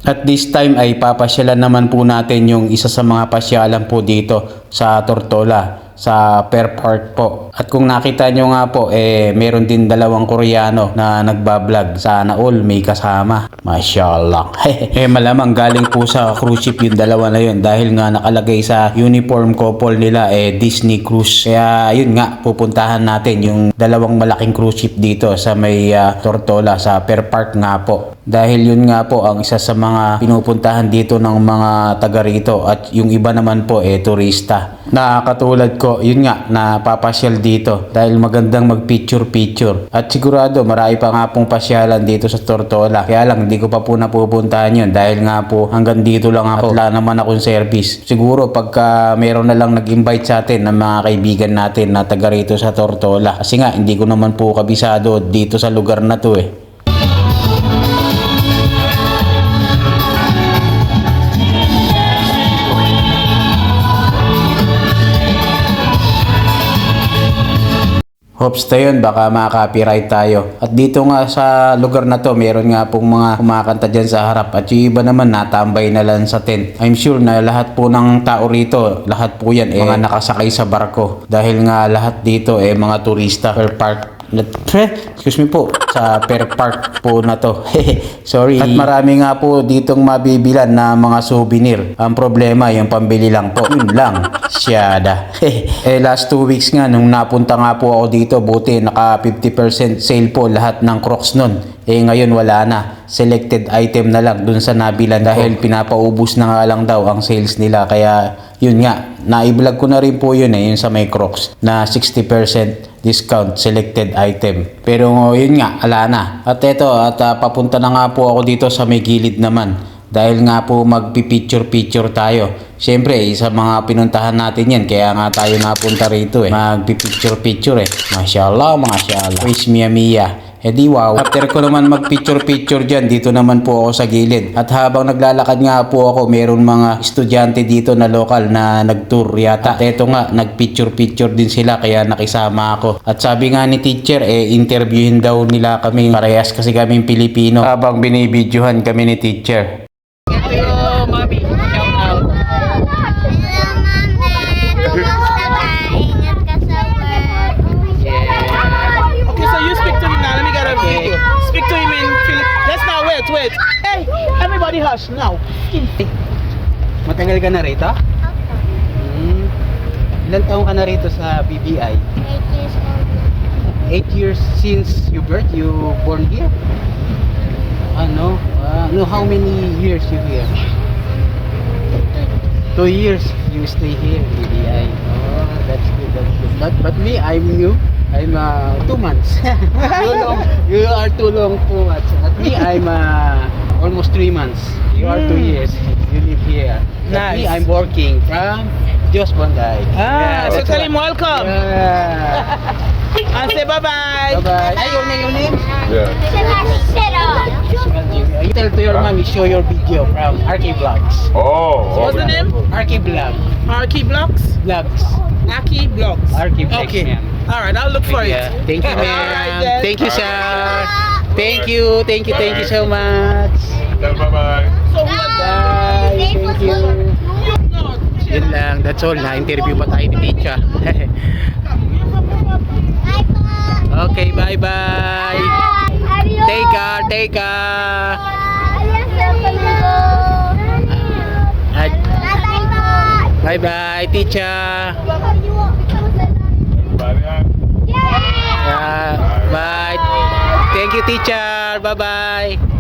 At this time ay papasyalan naman po natin yung isa sa mga pasyalan po dito sa Tortola, sa Fair Park po. At kung nakita nyo nga po, meron din dalawang Koreano na nagbablog. Sana all may kasama. Mashallah. Malamang galing po sa cruise ship yung dalawa na yun dahil nga nakalagay sa uniform couple nila Disney Cruise. Kaya yun nga, pupuntahan natin yung dalawang malaking cruise ship dito sa may Tortola, sa Fair Park nga po. Dahil yun nga po ang isa sa mga pinupuntahan dito ng mga taga rito at yung iba naman po turista. Na katulad ko, yun nga, napapasyal dito dahil magandang mag-picture-picture. At sigurado marami pa nga pong pasyalan dito sa Tortola. Kaya lang hindi ko pa po napupuntahan yun dahil nga po hanggang dito lang ako. At wala naman akong service. Siguro pagka meron na lang nag-invite sa atin ng mga kaibigan natin na taga rito sa Tortola. Kasi nga hindi ko naman po kabisado dito sa lugar na to Hops tayo yun, baka maka-copyright tayo. At dito nga sa lugar na to, meron nga pong mga kumakanta dyan sa harap. At yung iba naman natambay na lang sa tent. I'm sure na lahat po ng tao rito, lahat po yan mga nakasakay sa barko. Dahil nga lahat dito mga turista. Fair Park. Excuse me po, sa Fair Park po na to. Sorry. At marami nga po ditong mabibilan na mga souvenir. Ang problema, yung pambili lang po. Yun lang. Siyada. Last 2 weeks nga, nung napunta nga po ako dito, buti naka 50% sale po lahat ng Crocs nun. Ngayon wala na. Selected item na lang dun sa nabilan dahil pinapaubos na nga lang daw ang sales nila. Kaya yun nga, na-vlog ko na rin po yun yun sa may Crocs na 60% discount selected item. Pero yun nga, ala na. At eto, papunta na nga po ako dito sa may gilid naman. Dahil nga po magpipicture-picture tayo. Siyempre, sa mga pinuntahan natin yan. Kaya nga tayo napunta rito Magpipicture-picture Mashallah, mashallah. Wish Mia Mia. Di wow. After ko naman magpicture-picture dyan, dito naman po ako sa gilid. At habang naglalakad nga po ako, meron mga estudyante dito na lokal na nag-tour yata. At eto nga, nagpicture-picture din sila kaya nakisama ako. At sabi nga ni teacher, interviewin daw nila kami. Parehas kasi kaming Pilipino. Habang binibidyohan kami ni teacher. Hello, Mami. Shout out. Okay, so you speak to him now. Let me get a video. Speak to him in Philip. Just now, wait. Hey, everybody hush now. Matagal ka na rito? Ilan taong ka na rito sa BBI? 8 years old. 8 years since you born here? Ano? No, how many years you here? 2 years you stay here in BBI. Oh, that's good. But me, I'm new. I'm 2 months. You are too long, 2 months. At me, I'm almost 3 months. You are 2 years. You live here. But me, Nice. I'm working from Diyos Bonday. So that's tell why. him welcome. And say bye-bye. Bye-bye. Ay, your name? You tell to your mommy, show your video from RK Vlogs. What's the name? RK Vlog. Arky Blocks? Vlogs. Aki Blocks. RK Vlogs, Okay. ma'am. Alright, I'll look for it. Yeah. Thank you, Alright, ma'am. then. Thank you, sir. Thank you so much. Bye-bye. So what? Bye. Thank you. Yun lang, that's all. Na-interview pa tayo ni teacher. Okay, bye-bye. Take care. Bye-bye, teacher. Bye. Thank you, teacher. Bye-bye.